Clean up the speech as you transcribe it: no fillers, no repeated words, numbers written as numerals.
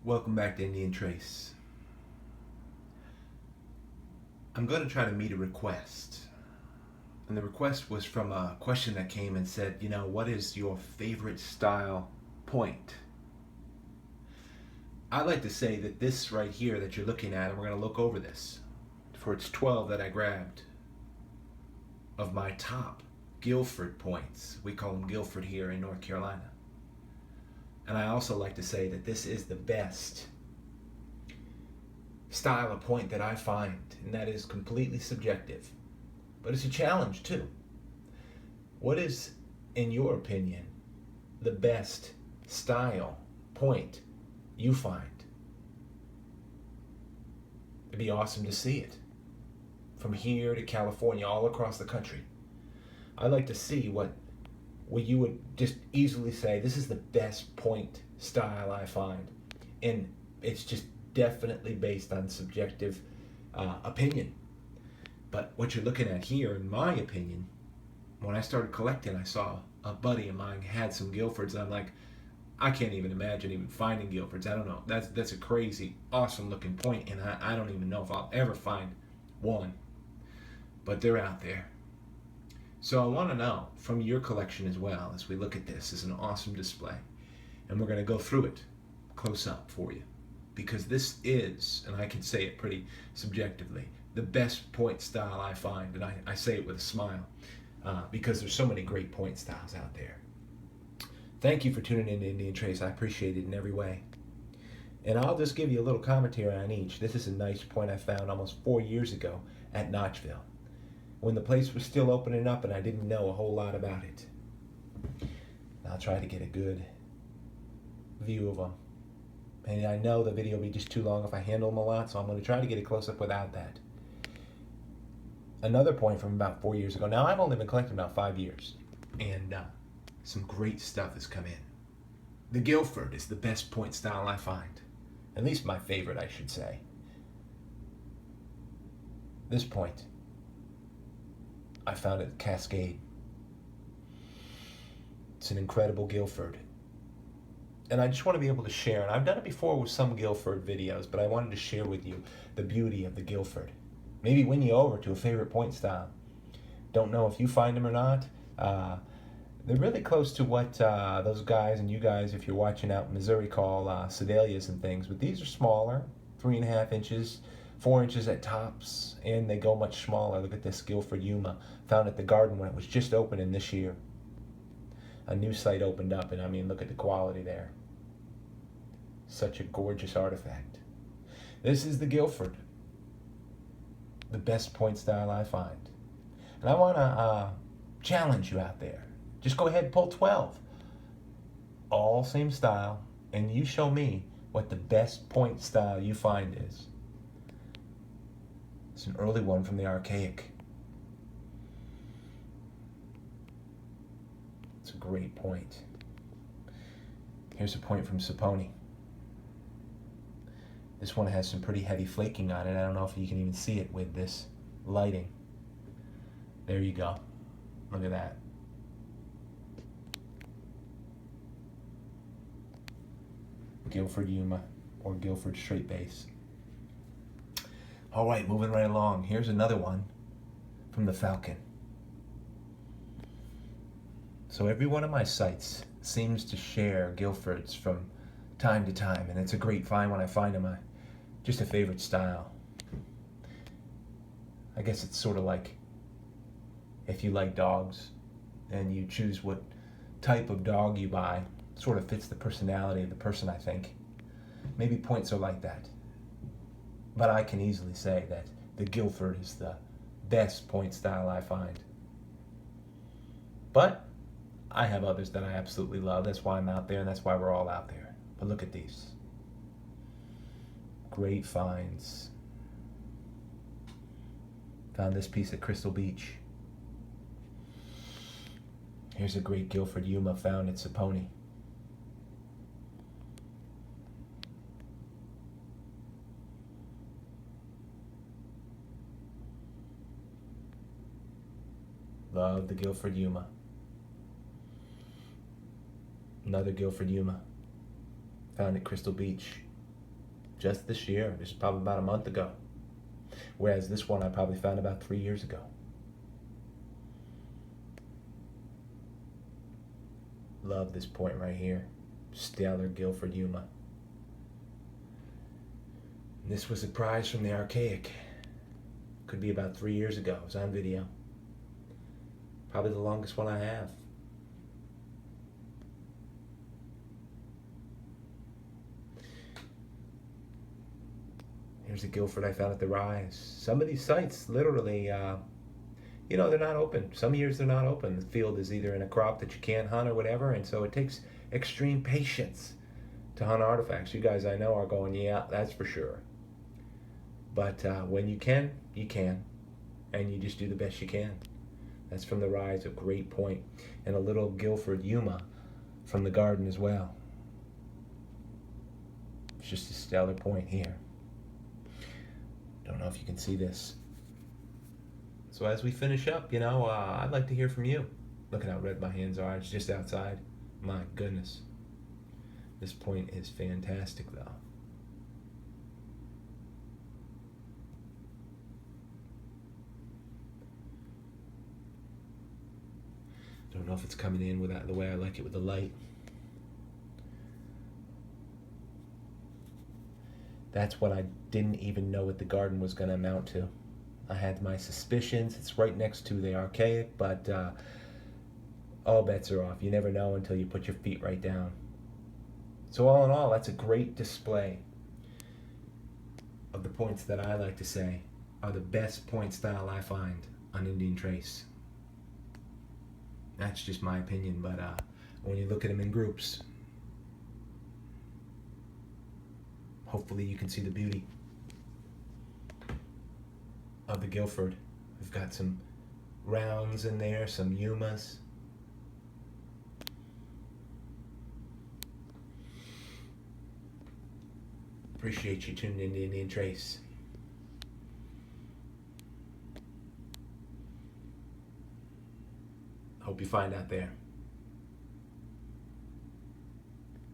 Welcome back to Indian Trace. I'm going to try to meet a request. And the request was from a question that came and said, what is your favorite style point? I'd like to say that this right here that you're looking at, and we're going to look over this, for its 12 that I grabbed of my top Guilford points. We call them Guilford here in North Carolina. And I also like to say that this is the best style of point that I find, and that is completely subjective. But it's a challenge too. What is, in your opinion, the best style point you find? It'd be awesome to see it. From here to California, all across the country. I'd like to see what you would just easily say, this is the best point style I find. And it's just definitely based on subjective opinion. But what you're looking at here, in my opinion, when I started collecting, I saw a buddy of mine had some Guilfords, and I'm like, I can't even imagine even finding Guilfords. I don't know. That's a crazy, awesome looking point, and I don't even know if I'll ever find one. But they're out there. So I want to know from your collection as well, as we look at this. It's an awesome display. And we're going to go through it close up for you. Because this is, and I can say it pretty subjectively, the best point style I find. And I say it with a smile. Because there's so many great point styles out there. Thank you for tuning in to Indian Trace. I appreciate it in every way. And I'll just give you a little commentary on each. This is a nice point I found almost 4 years ago at Notchville, when the place was still opening up and I didn't know a whole lot about it. I'll try to get a good view of them. And I know the video will be just too long if I handle them a lot, so I'm going to try to get a close-up without that. Another point from about 4 years ago. Now, I've only been collecting about 5 years, and some great stuff has come in. The Guilford is the best point style I find. At least my favorite, I should say. This point, I found at Cascade. It's an incredible Guilford. And I just want to be able to share, and I've done it before with some Guilford videos, but I wanted to share with you the beauty of the Guilford. Maybe win you over to a favorite point style. Don't know if you find them or not. They're really close to what those guys and you guys, if you're watching out in Missouri, call Sedalias and things. But these are smaller, 3.5 inches, 4 inches at tops, and they go much smaller. Look at this Guilford Yuma, found at the Garden when it was just opening this year. A new site opened up, and I mean, look at the quality there. Such a gorgeous artifact. This is the Guilford, the best point style I find. And I want to challenge you out there. Just go ahead and pull 12. All same style, and you show me what the best point style you find is. It's an early one from the Archaic. It's a great point. Here's a point from Saponi. This one has some pretty heavy flaking on it. I don't know if you can even see it with this lighting. There you go. Look at that. Guilford Yuma, or Guilford straight base. All right, moving right along. Here's another one from the Falcon. So every one of my sites seems to share Guilfords from time to time, and it's a great find when I find them. Just a favorite style. I guess it's sort of like if you like dogs and you choose what type of dog you buy, it sort of fits the personality of the person, I think. Maybe points are like that. But I can easily say that the Guilford is the best point style I find. But I have others that I absolutely love. That's why I'm out there, and that's why we're all out there. But look at these. Great finds. Found this piece at Crystal Beach. Here's a great Guilford Yuma found at Saponi. Love the Guilford Yuma. Another Guilford Yuma found at Crystal Beach. just this year, just probably about a month ago. Whereas this one I probably found about 3 years ago. Love this point right here. Stellar Guilford Yuma. And this was a prize from the Archaic. Could be about 3 years ago. It was on video. Probably the longest one I have. Here's a Guilford I found at the Rise. Some of these sites, literally, they're not open. Some years they're not open. The field is either in a crop that you can't hunt or whatever, and so it takes extreme patience to hunt artifacts. You guys I know are going, yeah, that's for sure. But when you can, and you just do the best you can. That's from the Rise, a great point. And a little Guilford Yuma from the Garden as well. It's just a stellar point here. Don't know if you can see this. So as we finish up, I'd like to hear from you. Look at how red my hands are. It's just outside. My goodness. This point is fantastic, though. Don't know if it's coming in the way I like it with the light. That's what I didn't even know what the Garden was going to amount to. I had my suspicions. It's right next to the Archaic, but all bets are off. You never know until you put your feet right down. So all in all, that's a great display of the points that I like to say are the best point style I find on Indian Trace. That's just my opinion, but when you look at them in groups, hopefully you can see the beauty of the Guilford. We've got some rounds in there, some Yumas. Appreciate you tuning in to Indian Trace. Hope you find out there.